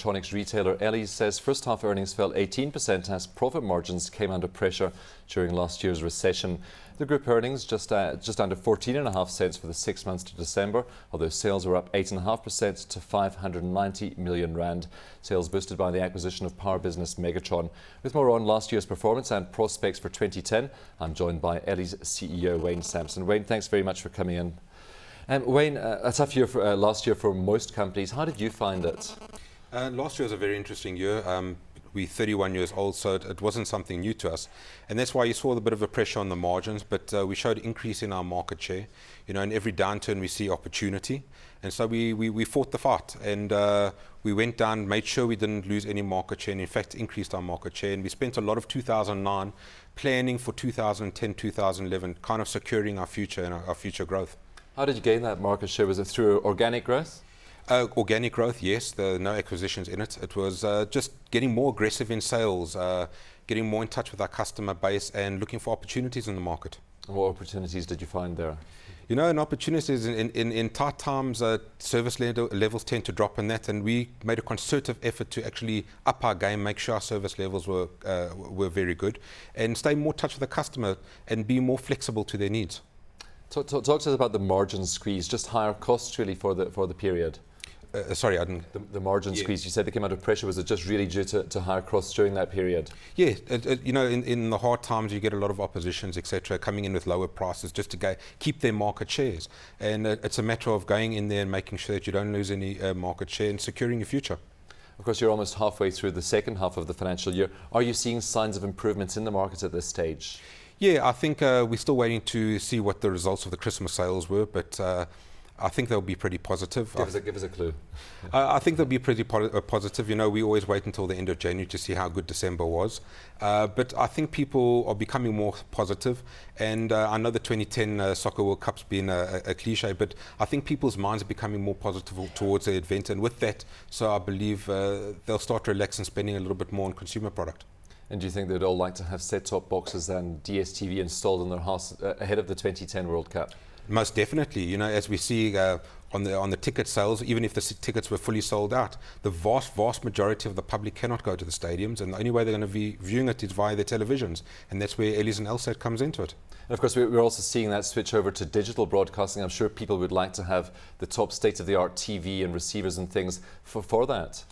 electronics retailer Ellies says first half earnings fell 18% as profit margins came under pressure during last year's recession. The group earnings just under 14.5 cents for the 6 months to December, although sales were up 8.5% to 590 million rand. Sales boosted by the acquisition of power business Megatron. With more on last year's performance and prospects for 2010, I'm joined by Ellies CEO Wayne Samson. Wayne, thanks very much for coming in. Wayne, a tough year last year for most companies. How did you find it? Last year was a very interesting year. We're 31 years old, so it wasn't something new to us. And that's why you saw a bit of a pressure on the margins, but we showed increase in our market share. You know, in every downturn we see opportunity. And so we fought the fight, and we went down, made sure we didn't lose any market share, and in fact increased our market share. And we spent a lot of 2009 planning for 2010, 2011, kind of securing our future and our future growth. How did you gain that market share? Was it through organic growth? Organic growth, yes. There are no acquisitions in it. It was just getting more aggressive in sales, getting more in touch with our customer base and looking for opportunities in the market. What opportunities did you find there? You know, in opportunities in tight times, service levels tend to drop in that, and we made a concerted effort to actually up our game, make sure our service levels were very good, and stay more in touch with the customer and be more flexible to their needs. Talk to us about the margin squeeze, just higher costs really for the period. Sorry, I didn't. The margin squeeze, you said they came under pressure. Was it just really due to higher costs during that period? Yeah, you know, in the hard times you get a lot of oppositions, etc., coming in with lower prices just to keep their market shares. And it's a matter of going in there and making sure that you don't lose any market share and securing your future. Of course, you're almost halfway through the second half of the financial year. Are you seeing signs of improvements in the markets at this stage? Yeah, I think we're still waiting to see what the results of the Christmas sales were, but I think they'll be pretty positive. Give us a clue. I think they'll be pretty positive. You know, we always wait until the end of January to see how good December was. But I think people are becoming more positive. And I know the 2010 Soccer World Cup's been a cliche, but I think people's minds are becoming more positive towards the event. And with that, so I believe they'll start relaxing, spending a little bit more on consumer product. And do you think they'd all like to have set-top boxes and DSTV installed in their house ahead of the 2010 World Cup? Most definitely. You know, as we see on the ticket sales, even if the tickets were fully sold out, the vast majority of the public cannot go to the stadiums, and the only way they're going to be viewing it is via their televisions, and that's where Ellies and LSAT comes into it. And of course, we're also seeing that switch over to digital broadcasting. I'm sure people would like to have the top state-of-the-art TV and receivers and things for that.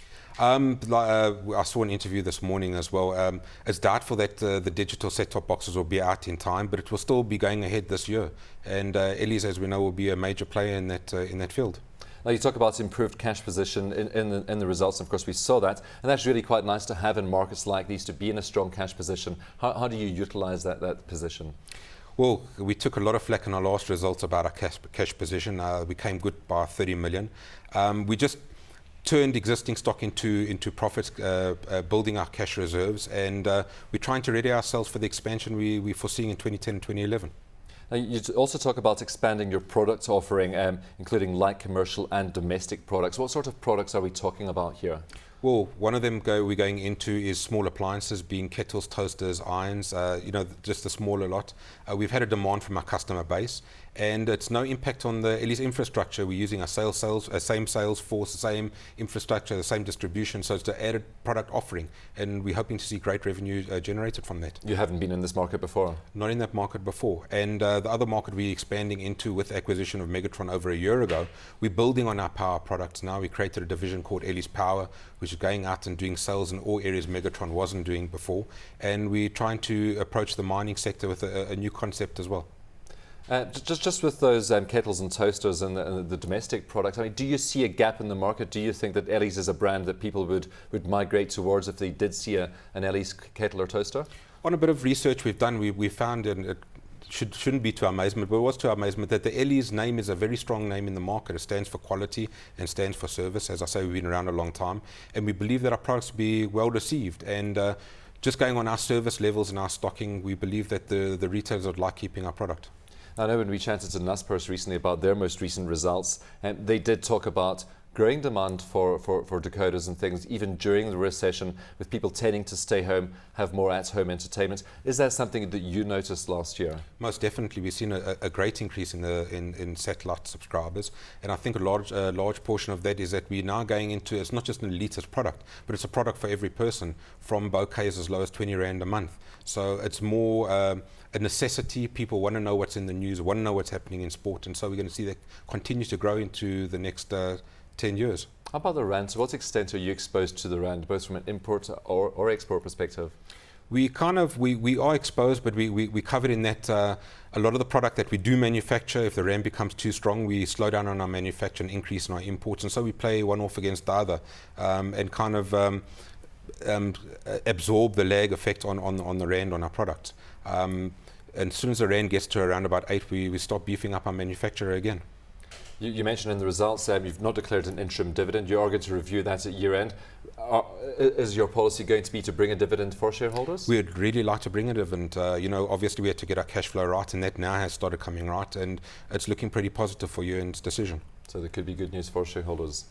I saw an interview this morning as well. It's doubtful that the digital set-top boxes will be out in time, but it will still be going ahead this year. And Ellies, as we know, will be a major player in that field. Now, you talk about improved cash position in the results. Of course, we saw that, and that's really quite nice to have in markets like these, to be in a strong cash position. How do you utilise that position? Well, we took a lot of flack in our last results about our cash position. We came good by 30 million. We just turned existing stock into profits, building our cash reserves, and we're trying to ready ourselves for the expansion we're foreseeing in 2010 and 2011. Now, you also talk about expanding your product offering, including light commercial and domestic products. What sort of products are we talking about here? Well, one of them we're going into is small appliances, being kettles, toasters, irons, you know, just the smaller lot. We've had a demand from our customer base, and it's no impact on the Ellies infrastructure. We're using our same sales force, the same infrastructure, the same distribution, so it's an added product offering, and we're hoping to see great revenue generated from that. You haven't been in this market before? Not in that market before, and the other market we're expanding into with the acquisition of Megatron over a year ago. We're building on our power products now. We created a division called Ellies Power, which is going out and doing sales in all areas Megatron wasn't doing before, and we're trying to approach the mining sector with a new concept as well. Just with those kettles and toasters and the domestic products, I mean, do you see a gap in the market? Do you think that Ellies is a brand that people would migrate towards if they did see an Ellies kettle or toaster? On a bit of research we've done, we found, and it shouldn't be to our amazement, but it was to our amazement, that the Ellies name is a very strong name in the market. It stands for quality and stands for service. As I say, we've been around a long time, and we believe that our products will be well received. And just going on our service levels and our stocking, we believe that the retailers would like keeping our product. I know when we chatted to Naspers recently about their most recent results, and they did talk about growing demand for decoders and things, even during the recession, with people tending to stay home, have more at-home entertainment. Is that something that you noticed last year? Most definitely. We've seen a great increase in satellite subscribers, and I think a large portion of that is that we're now going into, it's not just an elitist product, but it's a product for every person, from bouquets as low as 20 Rand a month. So it's more a necessity. People want to know what's in the news, want to know what's happening in sport, and so we're going to see that continue to grow into the next 10 years. How about the Rand? To what extent are you exposed to the Rand, both from an import or export perspective? We are exposed, but we covered in that a lot of the product that we do manufacture, if the Rand becomes too strong, we slow down on our manufacture and increase in our imports, and so we play one off against the other, and kind of absorb the lag effect on the Rand on our products. And as soon as the Rand gets to around about 8, we stop beefing up our manufacturer again. You mentioned in the results you've not declared an interim dividend. You are going to review that at year end. Is your policy going to be to bring a dividend for shareholders? We'd really like to bring a dividend. Obviously we had to get our cash flow right, and that now has started coming right, and it's looking pretty positive for year-end's decision. So there could be good news for shareholders.